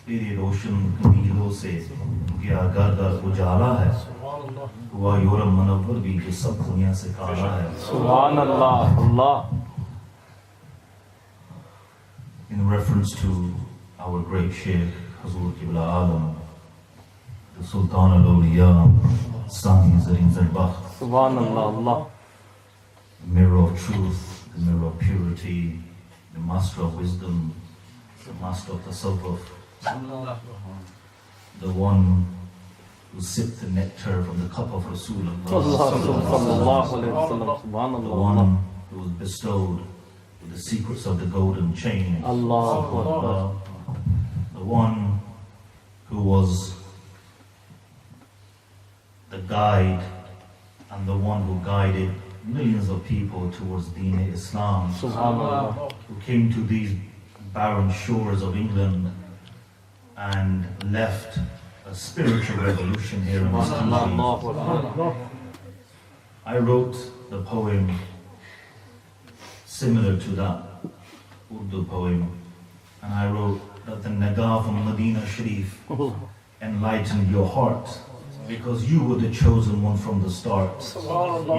तेरी रोशन नीलों से गया घर घर उजाला है हुआ यूरम मनव्वर भी जो सब दुनिया से काला है Subhan Allah, Allah. In reference to our great Shaykh Hazrat Qibla Alam, the Sultan al-Awliya, Sani Zarin Zarbakh, Subhanallah, Allah. the mirror of truth, the mirror of purity, the master of wisdom, the master of tasawwuf, the one who sipped the nectar from the cup of Rasulullah, Sallallahu alayhi wa sallam. the Subhanallah, one Allah. who was bestowed with the secrets of the golden chain, Allahu Akbar. the one who was the guide and the one who guided millions of people towards Deen Islam, Subhanallah. who came to these barren shores of England and left a spiritual revolution here in this country. Allahu Akbar. I wrote the poem similar to that Urdu poem, and I wrote that the Nagah from Medina Sharif enlightened your heart because you were the chosen one from the start.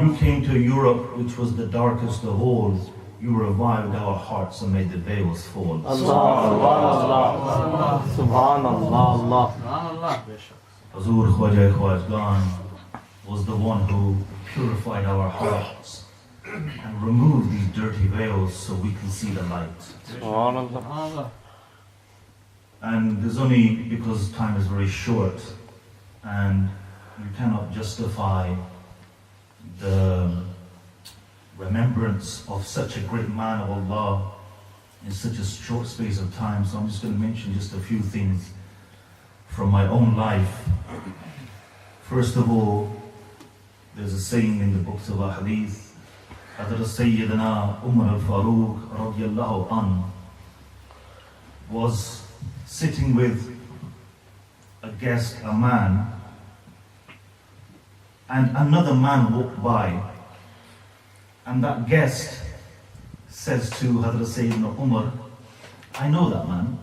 You came to Europe, which was the darkest of all. You revived our hearts and made the veils fall. Subhanallah, Subhanallah, Allah. Hazrat Khwajah was the one who purified our hearts and removed these dirty veils so we can see the light. Subhanallah. And there's only because time is very short and you cannot justify the remembrance of such a great man of Allah in such a short space of time. So I'm just going to mention just a few things from my own life. First of all, there's a saying in the books of Hadith, Hazrat Sayyidina Umar al-Faruq radiyallahu anhu was sitting with a guest, a man, and another man walked by, and that guest says to Hazrat Sayyidina Umar, I know that man.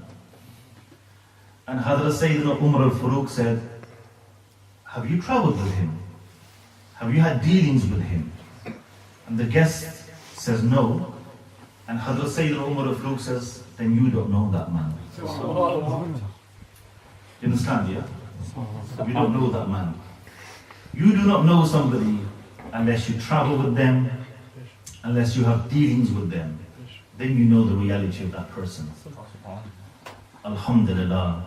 And Hazrat Sayyidina Umar al-Faruq said, have you traveled with him? Have you had dealings with him? And the guest says no. And Hazrat Sayyidina Umar al-Faruq says, then you don't know that man. You understand, yeah? You don't know that man. You do not know somebody unless you travel with them, unless you have dealings with them. Then you know the reality of that person. Alhamdulillah.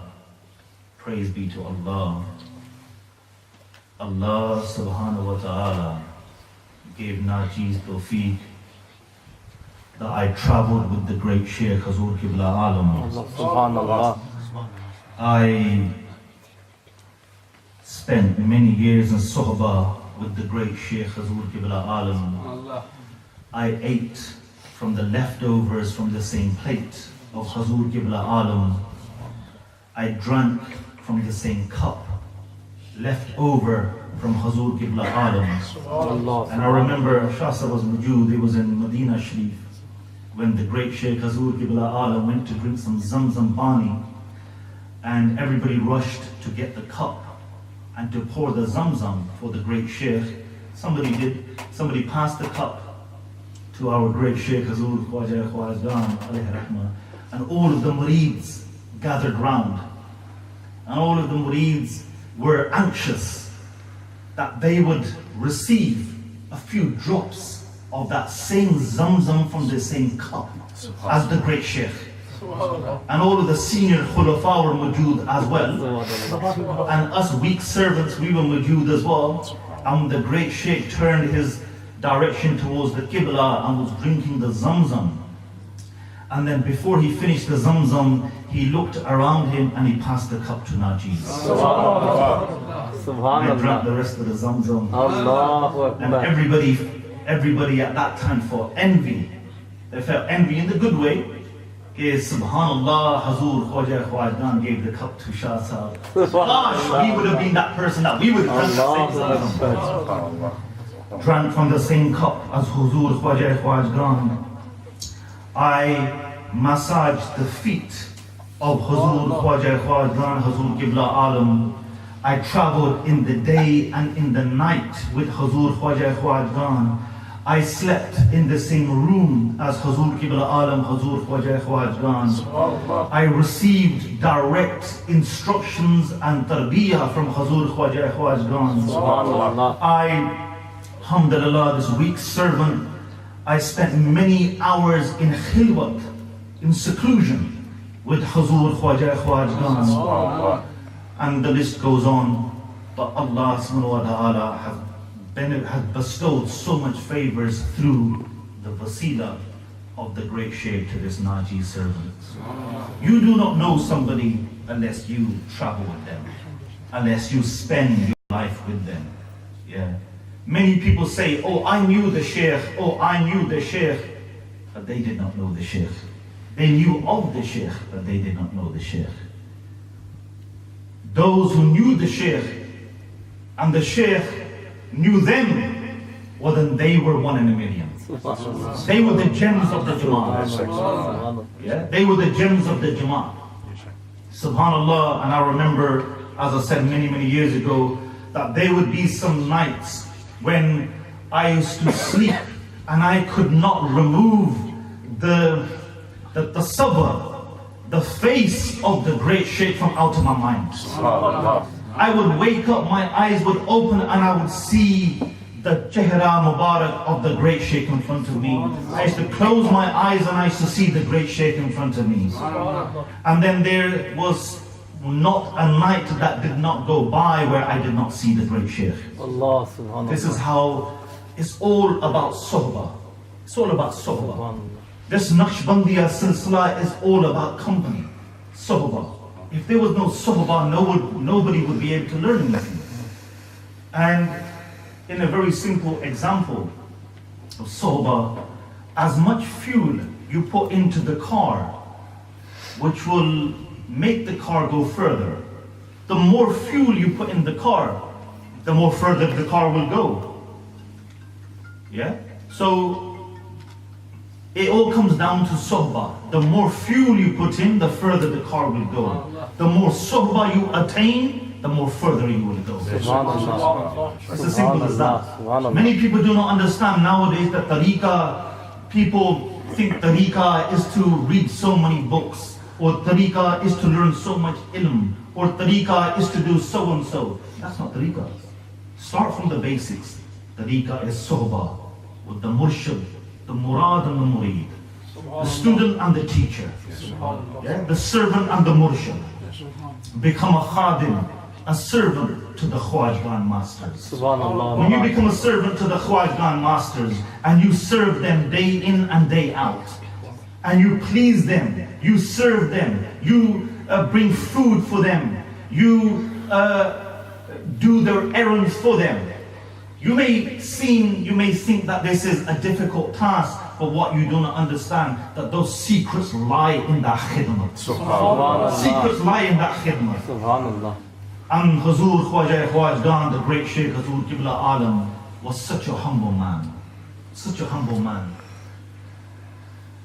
Praise be to Allah. Allah subhanahu wa ta'ala gave Najeez tawfiq that I traveled with the great Shaykh Hazrat Qibla Alam. Subhanallah. I spent many years in Suhbah with the great Shaykh Hazrat Qibla Alam. I ate from the leftovers from the same plate of Hazrat Qibla Alam. I drank from the same cup left over from Hazrat Qibla Alam. And I remember Shah was Majood, he was in Medina Sharif when the great Shaykh Hazrat Qibla Alam went to drink some Zamzam Pani, and everybody rushed to get the cup and to pour the Zamzam for the great Shaykh. Somebody passed the cup to our great Shaykh Hazrat Khwajah alayhi rahmah, and all of the Murids gathered round, and all of the Murids were anxious that they would receive a few drops of that same Zamzam from the same cup as the great Shaykh. And all of the senior khulafa were majood as well. And us weak servants, we were majood as well. And the great Shaykh turned his direction towards the Qibla and was drinking the Zamzam. And then before he finished the Zamzam, he looked around him and he passed the cup to Najeez. And I drank the rest of the Zamzam. And everybody at that time felt envy. They felt envy in the good way. Is Subhanallah, Hazur Khwajah gave the cup to Shah Sahib. Gosh, we would have been that person that we would have drank the same Zamzam. Drank from the same cup as Hazur Khwajah. I massaged the feet of Hazur Khwajah Khwajah Hazur Qibla Alam. I traveled in the day and in the night with Hazur Khwajah Khwajah. I slept in the same room as Hazur Qibla Alam, Hazur Khwajah Khwajah. I received direct instructions and tarbiyah from Hazur Khwajah Khwajah. I, alhamdulillah, this weak servant, I spent many hours in khilwat, in seclusion, with Hazur Khwajah Khwajah. And the list goes on. But Allah subhanahu wa ta'ala has bestowed so much favors through the wasila of the great Shaykh to this Naji servant. You do not know somebody unless you travel with them, unless you spend your life with them. Yeah. Many people say, oh, I knew the Shaykh, oh, I knew the Shaykh, but they did not know the Shaykh. They knew of the Shaykh, but they did not know the Shaykh. Those who knew the Shaykh and the Shaykh knew them, well then they were one in a million. They were the gems of the Jama'at. Yeah? They were the gems of the Jama'at. Subhanallah, and I remember, as I said many years ago, that there would be some nights when I used to sleep and I could not remove the tasawwur, the face of the great Shaykh from out of my mind. I would wake up, my eyes would open and I would see the Chehra Mubarak of the great Shaykh in front of me. I used to close my eyes and I used to see the great Shaykh in front of me. And then there was not a night that did not go by where I did not see the great Shaykh. This is how it's all about sohbah. It's all about sohbah. This Naqshbandiyya silsila is all about company, sohbah. If there was no sohbah, nobody would be able to learn anything. And in a very simple example of sohbah, as much fuel you put into the car, which will make the car go further, the more fuel you put in the car, the more further the car will go. Yeah? So it all comes down to sohbah. The more fuel you put in, the further the car will go. The more sohbah you attain, the more further you will go. It's as simple as that. Many people do not understand nowadays that tariqah, people think tariqah is to read so many books, or tariqah is to learn so much ilm, or tariqah is to do so and so. That's not tariqah. Start from the basics. Tariqah is sohbah with the Murshid, the murad and the murid, the student and the teacher, yeah? The servant and the Murshid. Become a khadim, a servant to the Khwajah masters. When you become a servant to the Khwajah masters and you serve them day in and day out, and you please them, you serve them, you bring food for them, you do their errands for them. You may think that this is a difficult task, but what you do not understand, that those secrets lie in that khidmah. Secrets lie in that khidmah. And Hazur Khwajah Khwajah, the great Shaykh Hazur Qibla Alam, was such a humble man. Such a humble man.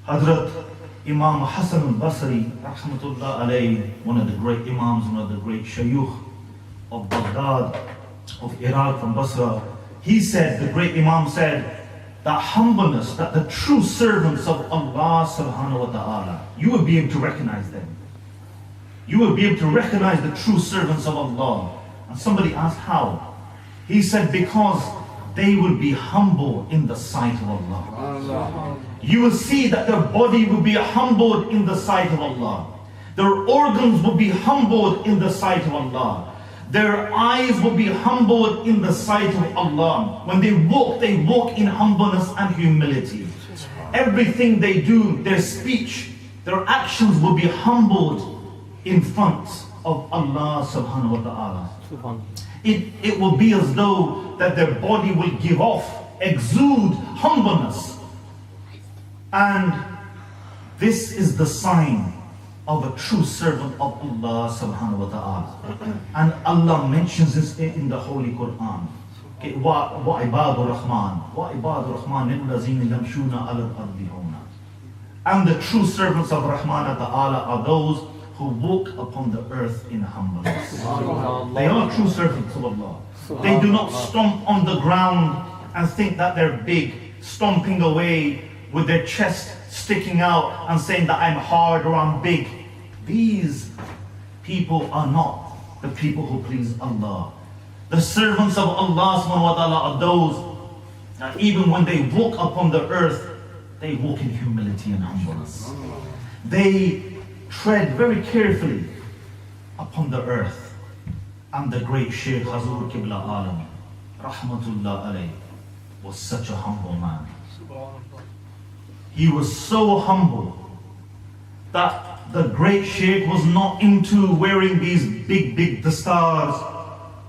Hazrat Imam Hassan al-Basri, rahmatullah alayhi, one of the great Imams, one of the great Shaykh of Baghdad, of Iraq, from Basra, he said, the great Imam said, that humbleness, that the true servants of Allah subhanahu wa ta'ala, you will be able to recognize them. You will be able to recognize the true servants of Allah. And somebody asked how? He said, because they will be humble in the sight of Allah. You will see that their body will be humbled in the sight of Allah. Their organs will be humbled in the sight of Allah. Their eyes will be humbled in the sight of Allah. When they walk in humbleness and humility. Everything they do, their speech, their actions will be humbled in front of Allah subhanahu wa ta'ala. It will be as though that their body will give off, exude humbleness. And this is the sign of a true servant of Allah subhanahu wa ta'ala. And Allah mentions this in the Holy Quran. وَعِبَادُ الرَّحْمَنِ وَعِبَادُ الرَّحْمَنِ الَّذِينَ يَمْشُونَ عَلَى الْأَرْضِ هَوْنًا. And the true servants of Rahman ta'ala are those who walk upon the earth in humbleness. They are true servants of Allah. They do not stomp on the ground and think that they're big, stomping away with their chest sticking out and saying that I'm hard or I'm big. These people are not the people who please Allah. The servants of Allah subhanahu wa ta'ala are those that even when they walk upon the earth, they walk in humility and humbleness. They tread very carefully upon the earth. And the great Shaykh Hazrat Qibla Alam, Rahmatullah alayh, was such a humble man. He was so humble that the great Shaykh was not into wearing these big dastars,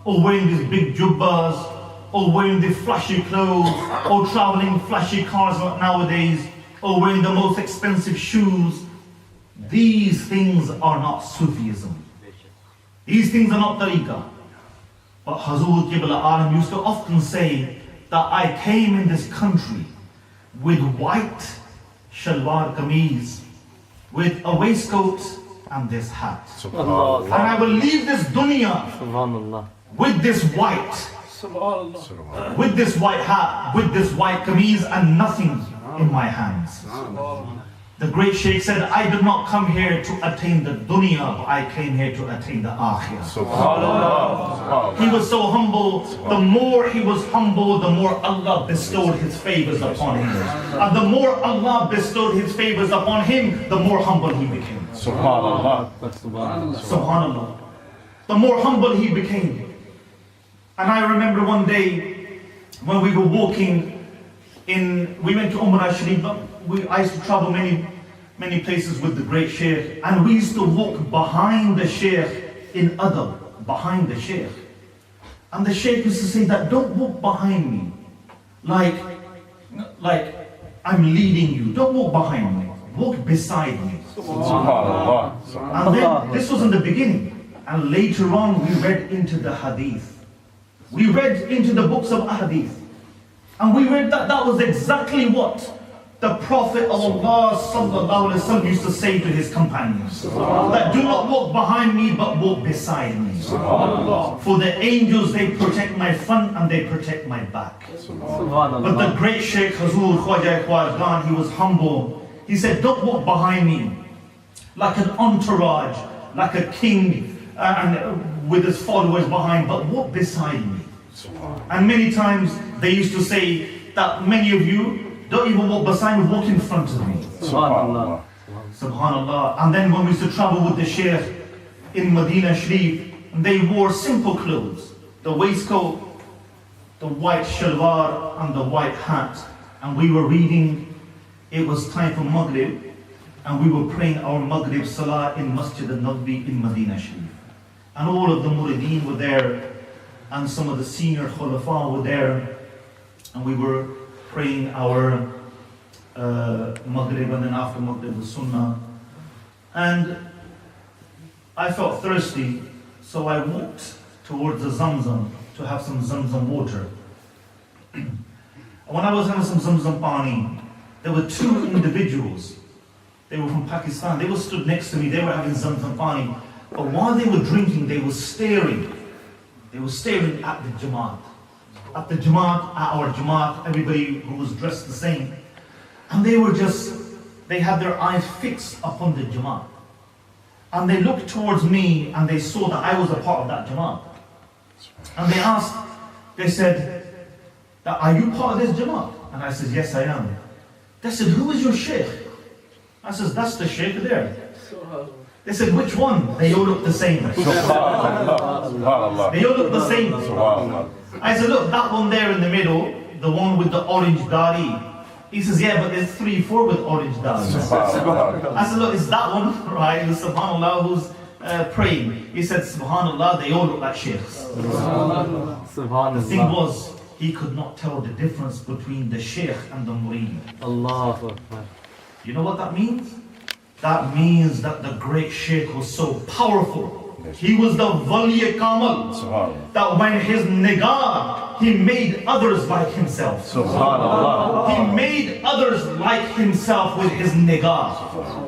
or wearing these big jubbas, or wearing the flashy clothes, or traveling flashy cars like nowadays, or wearing the most expensive shoes. These things are not Sufism. These things are not tariqah. But Hazrat Qibla Alam used to often say that I came in this country with white shalwar kameez, with a waistcoat and this hat. And I will leave this dunya with this white, with this white hat, with this white kameez and nothing in my hands. The great Shaykh said, I did not come here to attain the dunya, but I came here to attain the akhirah. He was so humble. The more he was humble, the more Allah bestowed his favors upon him. And the more Allah bestowed his favors upon him, the more humble he became. Subhanallah. Subhanallah. The more humble he became. And I remember one day when we were walking we went to Umrah Sharif. I used to travel many places with the great Shaykh, and we used to walk behind the Shaykh in adab, behind the Shaykh. And the Shaykh used to say that don't walk behind me like I'm leading you. Don't walk behind me, walk beside me. And then this was in the beginning, and later on we read into the hadith. We read into the books of hadith. And we read that that was exactly what the Prophet of Allah sallallahu alaihi wasallam used to say to his companions. That do not walk behind me, but walk beside me. For the angels, they protect my front and they protect my back. But the great Shaykh Hazrat Khwajah, he was humble. He said, don't walk behind me like an entourage, like a king and with his followers behind, but walk beside me. And many times they used to say that many of you don't even walk beside me, walk in front of me. Subhanallah. Subhanallah. And then when we used to travel with the Shaykh in Medina Sharif, they wore simple clothes. The waistcoat, the white shalwar and the white hat. And we were reading, it was time for Maghrib, and we were praying our Maghrib Salah in Masjid al-Nabawi in Medina Sharif. And all of the Murideen were there, and some of the senior Khulafa were there, and we were praying our Maghrib, and then after Maghrib the Sunnah. And I felt thirsty, so I walked towards the Zamzam to have some Zamzam water. When I was having some Zamzam pani, there were two individuals. They were from Pakistan. They were stood next to me. They were having Zamzam pani. But while they were drinking, they were staring. They were staring at the Jamaat. At the Jamaat, at our Jamaat, everybody who was dressed the same. And they had their eyes fixed upon the Jamaat. And they looked towards me and they saw that I was a part of that Jamaat. And they said, are you part of this Jamaat? And I said, yes, I am. They said, who is your Shaykh? I said, that's the Shaykh there. They said, which one? They all look the same. They all look the same. I said, look, that one there in the middle, the one with the orange dari. He says, yeah, but there's 3, 4 with orange dari. I said, look, it's that one, right? It was subhanAllah who's praying. He said, subhanAllah, they all look like sheikhs. The thing was, he could not tell the difference between the sheikh and the murid. Allah. You know what that means? That means that the great Shaykh was so powerful He was the wali kamal. Subhanallah. That when his nigah, he made others like himself. Subhanallah. He made others like himself with his nigah.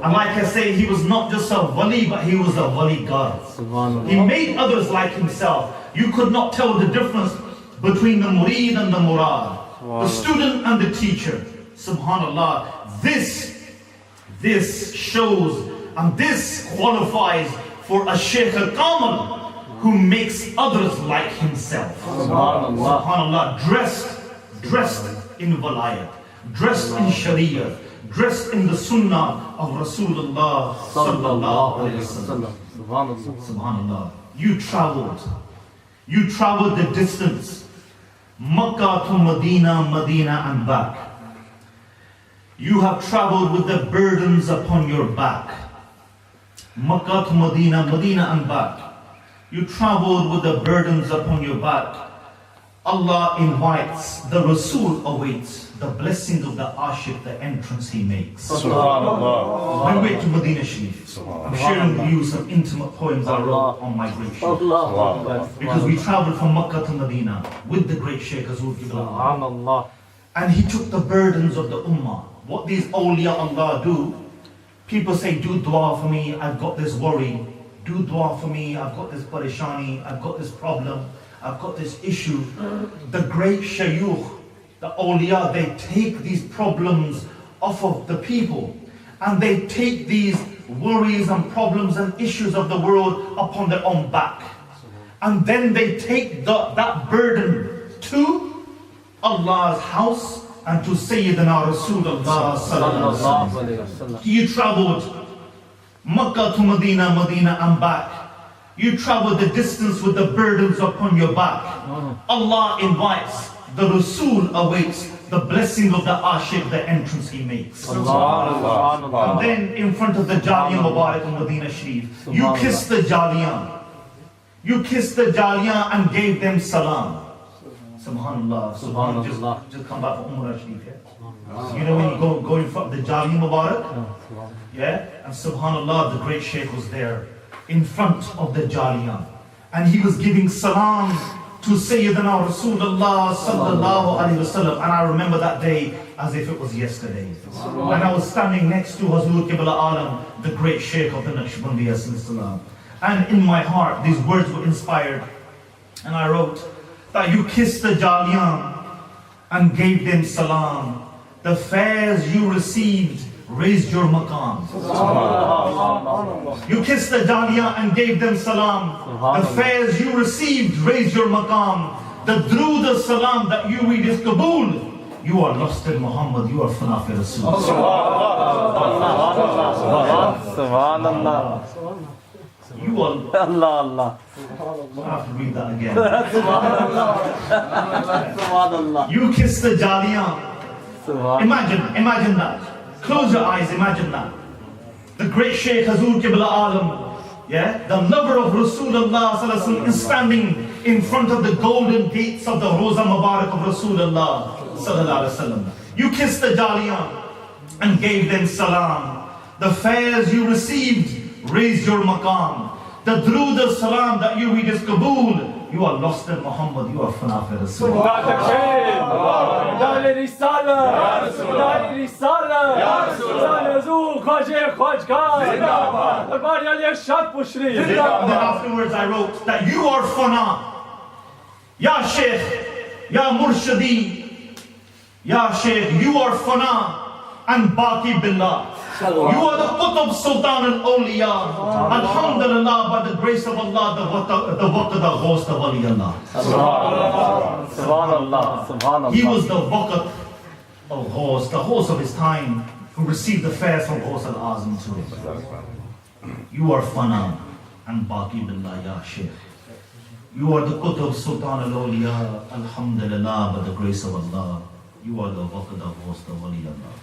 And like I say, he was not just a wali, but he was a wali God. Subhanallah. He made others like himself. You could not tell the difference between the murid and the murad, the student and the teacher. Subhanallah. This shows and this qualifies for a Shaykh al-Kamal who makes others like himself. Subhanallah. Subhanallah. Dressed in walayat, dressed in sharia, dressed in the sunnah of Rasulullah sallallahu alayhi wasallam. Subhanallah. Subhanallah. You traveled the distance, Makkah to Medina, Medina and back. You have traveled with the burdens upon your back. Makkah to Medina, Medina and back. You traveled with the burdens upon your back. Allah invites, the Rasul awaits the blessing of the Ashik, the entrance he makes. Subhanallah. My way to Medina Sharif. I'm sharing with you some intimate poems I wrote on my great Shaykh. Because we traveled from Makkah to Medina with the great Shaykh Hazrat Qibla. Subhanallah. And he took the burdens of the ummah. What these awliya Allah do, people say, do dua for me, I've got this worry. Do dua for me, I've got this parishani, I've got this problem, I've got this issue. The great shayukh, the awliya, they take these problems off of the people. And they take these worries and problems and issues of the world upon their own back. And then they take that burden to Allah's house and to Sayyidina Rasulullah sallallahu alaihi wasallam. You traveled Makkah to Medina, Medina and back. You traveled the distance with the burdens upon your back. Allah invites, the Rasul awaits the blessing of the Ashik, the entrance he makes. And then in front of the Jaliyah Mubarak in Medina Sharif, you kissed the Jaliyah. You kissed the Jaliyah and gave them salam. Subhanallah. Subhanallah. Just come back from Umrah Sharif, yeah? You know when you go in front of the Jaliyah Mubarak? Yeah? And Subhanallah, the great Shaykh was there in front of the Jaliyah. And he was giving salam to Sayyidina Rasulullah sallallahu alayhi wasallam. And I remember that day as if it was yesterday. And I was standing next to Hazrat Qibla Alam, the great Shaykh of the Naqshbandiyya sallallahu. And in my heart, these words were inspired. And I wrote that you kissed the Jaliyah and gave them salam. The fares you received raised your maqam. You kissed the Jaliyah and gave them salam. The fares you received raised your maqam. The drood the salam that you read is Kabul. You are lost in Muhammad, you are fana fi Rasul. Subhanallah. You are Allah. I have to read that again. Subhanallah. You kissed the Jaliyah. Imagine that. Close your eyes, imagine that. The great Shaykh Hazrat Qibla Alam, yeah, the lover of Rasulullah sallallahu alaihi wasallam, is standing in front of the golden gates of the Roza Mubarak of Rasulullah sallallahu alaihi wasallam. You kissed the Jaliyah and gave them salam. The fares you received raised your maqam. The drood of salam that you read is Kabul. You are lost in Muhammad, you are fana fi Rasul. And then afterwards I wrote that you are fana. Ya Shaykh, Ya Murshidi, Ya Shaykh, you are fana and baqi billah. You are the Qutb Sultan al-Awliya. Alhamdulillah, by the grace of Allah, the waqt the ghost of Ali Allah. Subhanallah. He was the waqt of ghost, the host of his time, who received the fares from Ghost al-Azam too. You are fana and baqi billah, ya Shaykh. You are the Qutb Sultan al-Awliya. Alhamdulillah, by the grace of Allah. You are the waqt of ghost of Ali Allah.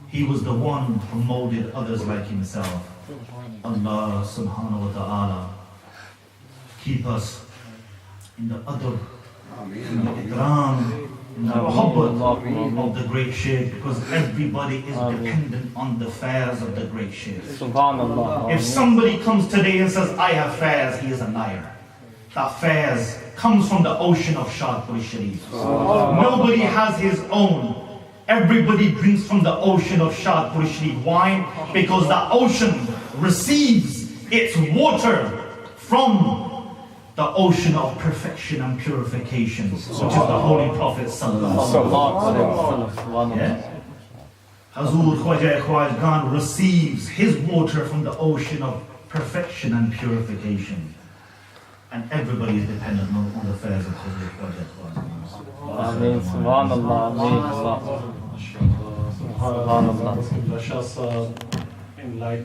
He was the one who molded others like himself. Allah subhanahu wa ta'ala keep us in the adab, in the ikram, muhabbat of the great Shaykh, because everybody is dependent on the fairs of the great Shaykh. Subhanallah. If somebody comes today and says, I have fairs, he is a liar. That fairs comes from the ocean of Shadpur Sharif. Nobody has his own. Everybody drinks from the ocean of Shadpur Sharif. Why? Because the ocean receives its water from the ocean of perfection and purification, which is the Holy Prophet Sallallahu Alaihi Wasallam. Hazrat Khwajah receives his water from the ocean of perfection and purification. And everybody is dependent on the affairs of Hazrat Khwajah. Ameen. Subhanallah. Ameen. Subhanallah. Let us enlighten.